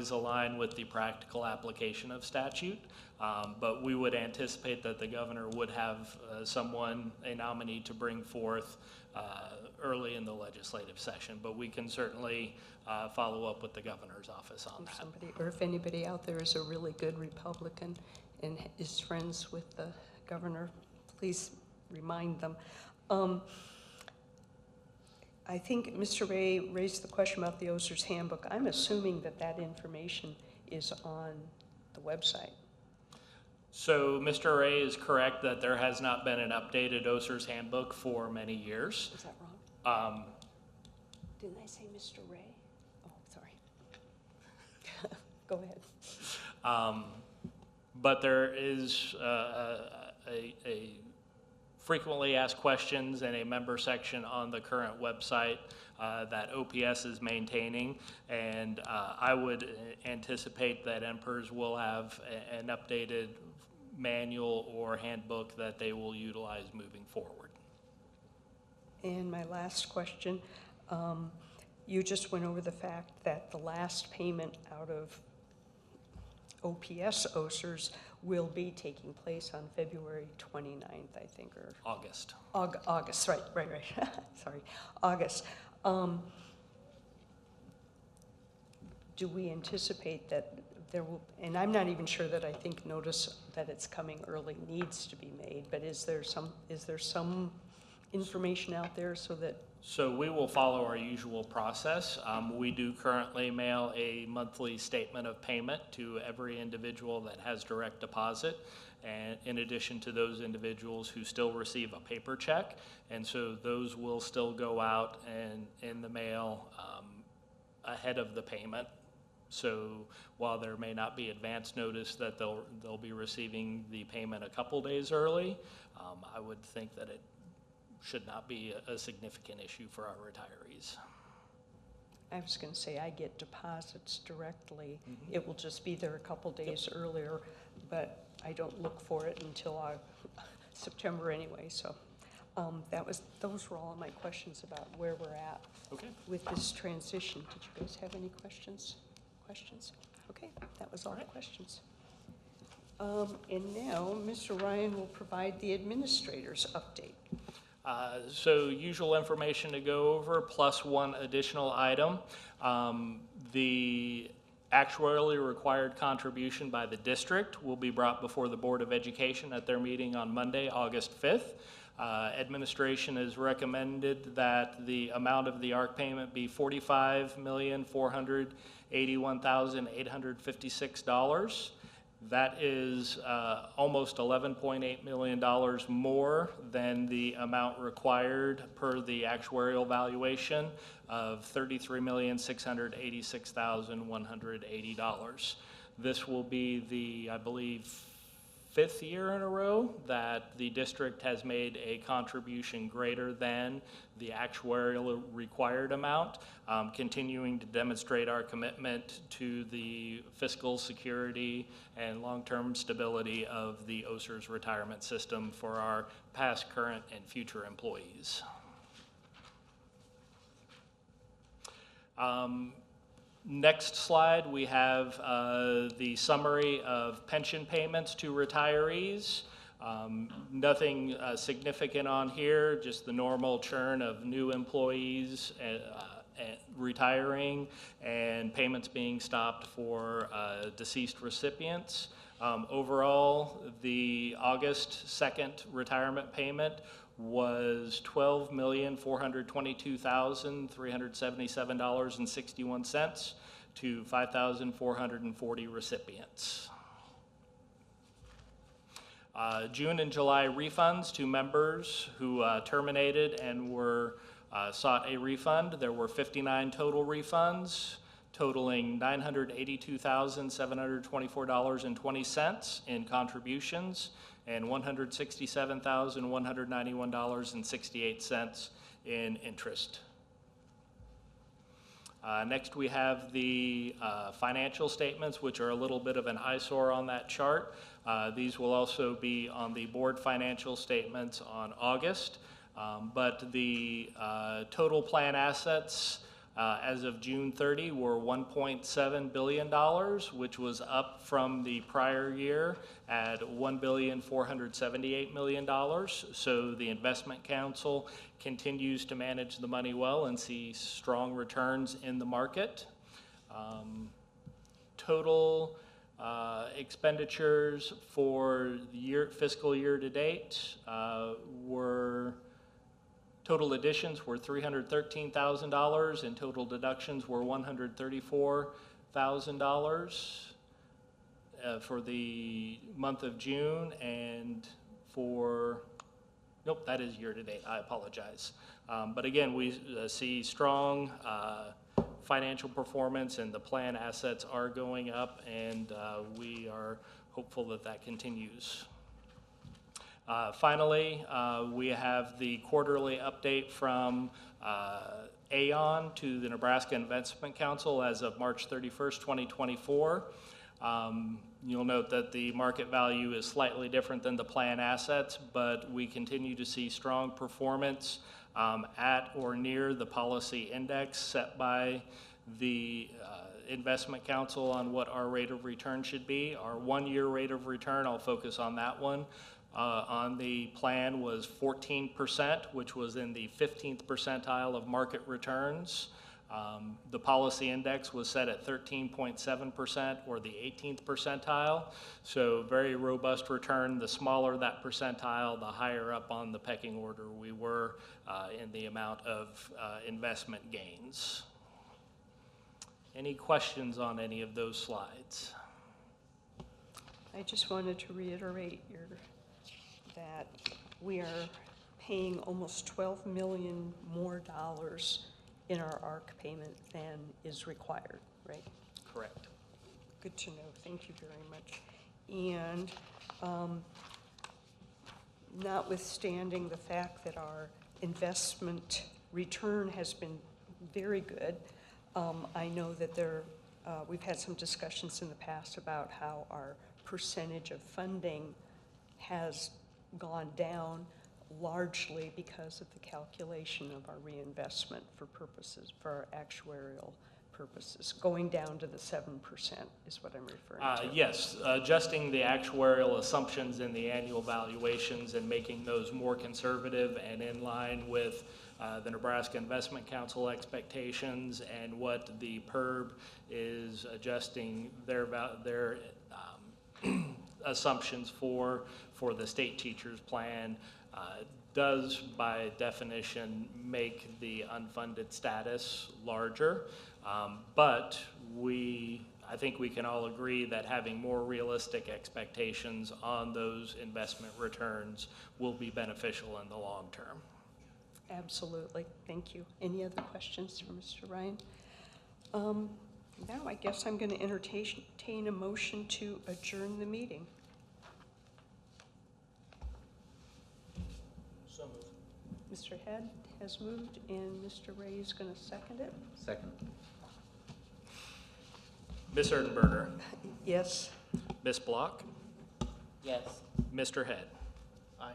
S2: align with the practical application of statute, but we would anticipate that the governor would have a nominee to bring forth early in the legislative session, but we can certainly follow up with the governor's office on that.
S1: Or if anybody out there is a really good Republican and is friends with the governor, please remind them. I think Mr. Ray raised the question about the OSERS handbook. I'm assuming that that information is on the website.
S2: So Mr. Ray is correct that there has not been an updated OSERS handbook for many years.
S1: Is that wrong? Didn't I say Mr. Ray? Oh, sorry. Go ahead.
S2: But there is a frequently asked questions and a member section on the current website that OPS is maintaining, and I would anticipate that NPERS will have an updated manual or handbook that they will utilize moving forward.
S1: And my last question, you just went over the fact that the last payment out of OPS OSERS will be taking place on February 29th, I think, or
S2: August.
S1: August, right. Sorry, August. Do we anticipate that there will, and I'm not even sure that I think notice that it's coming early needs to be made, but is there some information out there so that,
S2: So we will follow our usual process. We do currently mail a monthly statement of payment to every individual that has direct deposit, and in addition to those individuals who still receive a paper check. And so those will still go out and in the mail ahead of the payment. So while there may not be advance notice that they'll be receiving the payment a couple days early, I would think that it should not be a significant issue for our retirees.
S1: I was going to say, I get deposits directly. It will just be there a couple days earlier, but I don't look for it until September anyway. So those were all of my questions about where we're at with this transition. Did you guys have any questions? Okay, that was all the questions. And now Mr. Ryan will provide the administrator's update.
S2: So usual information to go over, plus one additional item. The actuarially required contribution by the district will be brought before the Board of Education at their meeting on Monday, August 5th. Administration has recommended that the amount of the ARC payment be $45,481,856. That is almost $11.8 million more than the amount required per the actuarial valuation of $33,686,180. This will be the, I believe, 5th year in a row that the district has made a contribution greater than the actuarial required amount, continuing to demonstrate our commitment to the fiscal security and long-term stability of the OSERS retirement system for our past, current, and future employees. Next slide, we have the summary of pension payments to retirees. Nothing significant on here, just the normal churn of new employees retiring and payments being stopped for deceased recipients. Overall, the August 2nd retirement payment was $12,422,377.61 to 5,440 recipients. June and July refunds to members who terminated and were sought a refund. There were 59 total refunds, totaling $982,724.20 in contributions and $167,191.68 in interest. Next, we have the financial statements, which are a little bit of an eyesore on that chart. These will also be on the board financial statements on August, but the total plan assets as of June 30 were $1.7 billion, which was up from the prior year at $1,478 million. So the investment council continues to manage the money well and see strong returns in the market. Total expenditures for the fiscal year to date total additions were $313,000 and total deductions were $134,000 for the month of June, and nope, that is year to date, I apologize. But again, we see strong financial performance and the plan assets are going up, and we are hopeful that that continues. Finally, we have the quarterly update from Aon to the Nebraska Investment Council as of March 31st, 2024. You'll note that the market value is slightly different than the plan assets, but we continue to see strong performance at or near the policy index set by the Investment Council on what our rate of return should be. Our one-year rate of return, I'll focus on that one, on the plan was 14%, which was in the 15th percentile of market returns. The policy index was set at 13.7% or the 18th percentile, so very robust return. The smaller that percentile, the higher up on the pecking order we were in the amount of investment gains. Any questions on any of those slides?
S1: I just wanted to reiterate that we are paying almost $12 million more in our ARC payment than is required, right?
S2: Correct.
S1: Good to know. Thank you very much. And notwithstanding the fact that our investment return has been very good, I know that we've had some discussions in the past about how our percentage of funding has gone down, largely because of the calculation of our reinvestment for our actuarial purposes, going down to the 7% is what I'm referring to.
S2: Yes, adjusting the actuarial assumptions in the annual valuations and making those more conservative and in line with the Nebraska Investment Council expectations and what the PERB is adjusting their assumptions for the state teachers plan does by definition make the unfunded status larger. But I think we can all agree that having more realistic expectations on those investment returns will be beneficial in the long term.
S1: Absolutely. Thank you. Any other questions for Mr. Ryan? Now I guess I'm going to entertain a motion to adjourn the meeting.
S2: So moved.
S1: Mr. Head has moved, and Mr. Ray is going to second it.
S3: Second.
S2: Ms. Erdenberger,
S1: Yes.
S2: Ms. Block,
S3: Yes.
S2: Mr. Head,
S3: Aye.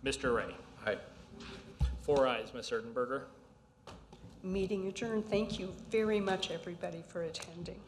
S2: Mr. Ray.
S3: Aye.
S2: 4 ayes, Ms. Erdenberger.
S1: Meeting adjourned. Thank you very much, everybody, for attending.